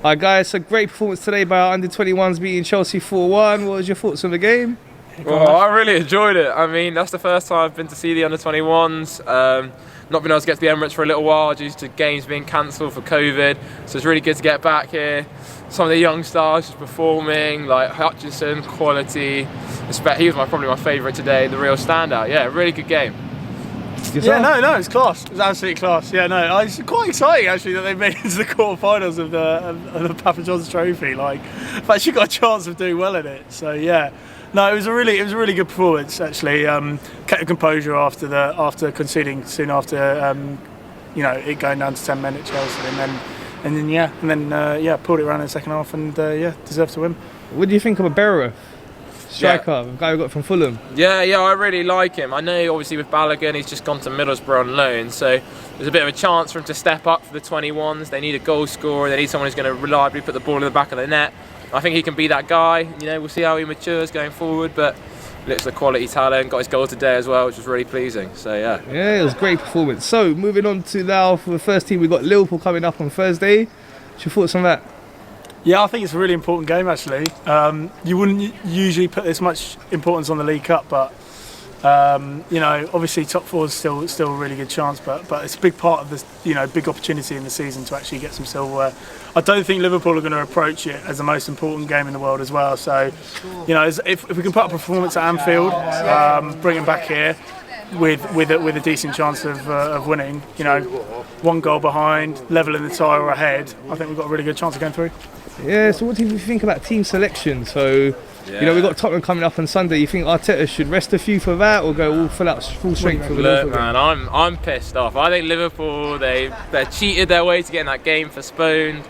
Hi guys, a great performance today by our under-21s beating Chelsea 4-1. What was your thoughts on the game? Well, I really enjoyed it. I mean, that's the first time I've been to see the under-21s. Not been able to get to the Emirates for a little while due to games being cancelled for COVID. So it's really good to get back here. Some of the young stars just performing, like Hutchinson, quality. He was probably my favourite today, the real standout. Yeah, really good game. Yeah, no, it's class. It's absolutely class. Yeah, no, it's quite exciting actually that they made it to the quarterfinals of the Papa John's Trophy. Like, I've actually got a chance of doing well in it. So yeah, no, it was a really good performance actually. Kept the composure after conceding soon after, it going down to 10 men at Chelsea, and then pulled it around in the second half and deserved to win. What do you think of Barrow? Striker, the guy we got from Fulham. Yeah, I really like him. I know obviously with Balogun he's just gone to Middlesbrough on loan, so there's a bit of a chance for him to step up for the 21s. They need a goal scorer, they need someone who's going to reliably put the ball in the back of the net. I think he can be that guy. We'll see how he matures going forward, but looks like a quality talent, got his goal today as well, which was really pleasing. So yeah, it was a great performance. So moving on to now for the first team, we've got Liverpool coming up on Thursday. What's your thoughts on that? Yeah, I think it's a really important game actually. You wouldn't usually put this much importance on the League Cup, but obviously top four is still a really good chance, but it's a big part of this, big opportunity in the season to actually get some silverware. I don't think Liverpool are going to approach it as the most important game in the world as well. So, if we can put up a performance at Anfield, bring them back here with a decent chance of winning, one goal behind, level in the tie or ahead, I think we've got a really good chance of going through. Yeah, so what do you think about team selection? So, we've got Tottenham coming up on Sunday. You think Arteta should rest a few for that or go all full strength for the Liverpool game? Man, I'm pissed off. I think Liverpool, they cheated their way to getting that game postponed.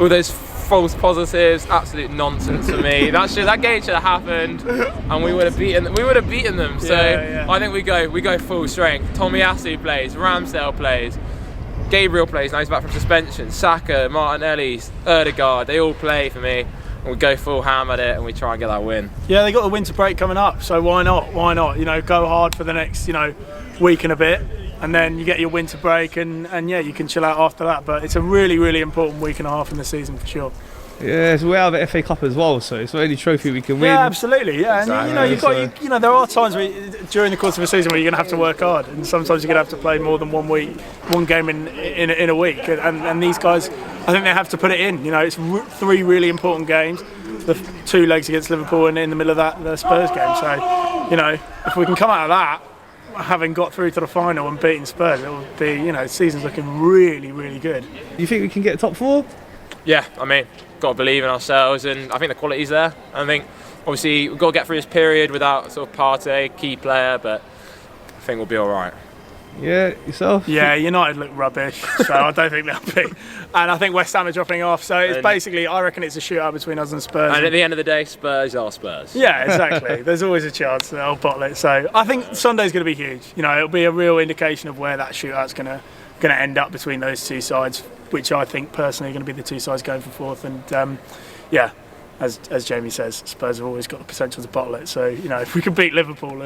All those false positives, absolute nonsense for me. That game should have happened, and we would have beaten them. So I think we go full strength. Tomiyasu plays, Ramsdale plays, Gabriel plays, now he's back from suspension. Saka, Martinelli, Ødegaard, they all play for me. And we go full ham at it and we try and get that win. Yeah, they got the winter break coming up, so why not? Go hard for the next, week and a bit, and then you get your winter break and you can chill out after that. But it's a really, really important week and a half in the season for sure. Yeah, so we're out of the FA Cup as well, so it's the only trophy we can win. Yeah, absolutely. Yeah, and there are times during the course of a season where you're going to have to work hard, and sometimes you're going to have to play more than one game in a week. And these guys, I think they have to put it in. It's three really important games. The two legs against Liverpool, and in the middle of that, the Spurs game. So, if we can come out of that, having got through to the final and beating Spurs, it will be, season's looking really, really good. You think we can get top four? Yeah, got to believe in ourselves, and I think the quality's there. I think obviously we've got to get through this period without sort of Partey, key player, but I think we'll be all right. Yeah, yourself? Yeah, United look rubbish, so I don't think they'll be. And I think West Ham are dropping off, so it's basically, I reckon it's a shootout between us and Spurs. And at the end of the day, Spurs are Spurs. Yeah, exactly. There's always a chance that they'll bottle it. So I think Sunday's going to be huge. It'll be a real indication of where that shootout's going to end up between those two sides, which I think personally are going to be the two sides going for fourth. And as Jamie says, Spurs have always got the potential to bottle it. So if we can beat Liverpool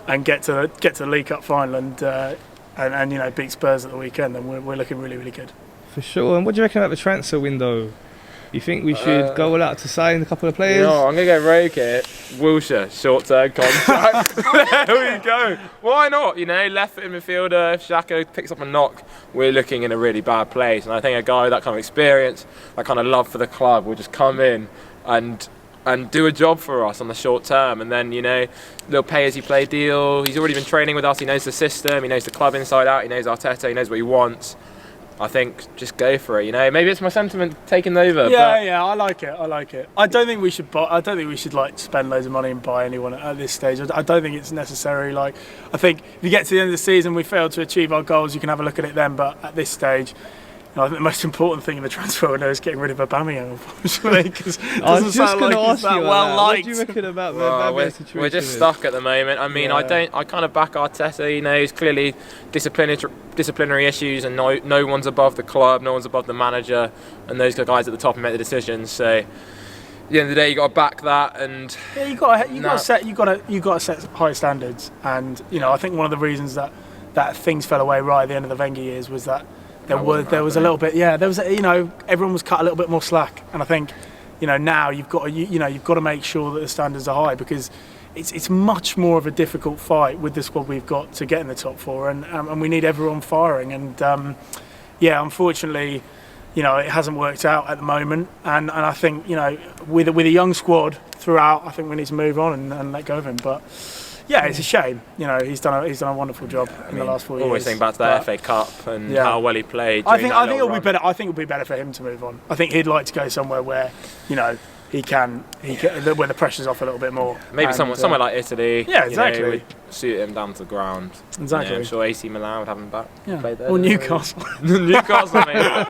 and get to the League Cup final and beat Spurs at the weekend, then we're looking really, really good. For sure. And what do you reckon about the transfer window? You think we should go all out to sign a couple of players? No, I'm going to go rogue here. Wilshire, short-term contract. There we go. Why not? Left-footed midfielder, if Xhaka picks up a knock, we're looking in a really bad place. And I think a guy with that kind of experience, that kind of love for the club, will just come in and do a job for us on the short term. And then, little pay-as-you-play deal. He's already been training with us. He knows the system. He knows the club inside out. He knows Arteta. He knows what he wants. I think just go for it. Maybe it's my sentiment taking over. Yeah, I like it. I don't think we should spend loads of money and buy anyone at this stage. I don't think it's necessary. I think if you get to the end of the season, we fail to achieve our goals, you can have a look at it then. But at this stage, I think the most important thing in the transfer window is getting rid of Aubameyang, unfortunately, because it doesn't sound like he's that well liked. What do you reckon about the Aubameyang situation? We're just stuck at the moment. I kind of back Arteta. He's clearly disciplinary issues, and no one's above the club, no one's above the manager, and those guys at the top make the decisions. So at the end of the day, you got to back that, and you got to set high standards. And I think one of the reasons that things fell away right at the end of the Wenger years was that there was a little bit, there was, everyone was cut a little bit more slack, and I think, now you've got to make sure that the standards are high, because it's much more of a difficult fight with the squad we've got to get in the top four, and we need everyone firing, and unfortunately, it hasn't worked out at the moment, and I think, with a young squad throughout, I think we need to move on and let go of him, but. Yeah, it's a shame. He's done a wonderful job in the last 4 years. Always think back to the FA Cup and how well he played. I think it'll be better. I think it'll be better for him to move on. I think he'd like to go somewhere where, he can where the pressure's off a little bit more. Maybe somewhere like Italy. Yeah, exactly. Would suit him down to the ground. Exactly. I'm sure AC Milan would have him back. Yeah. Play there. Or Newcastle. Newcastle, maybe.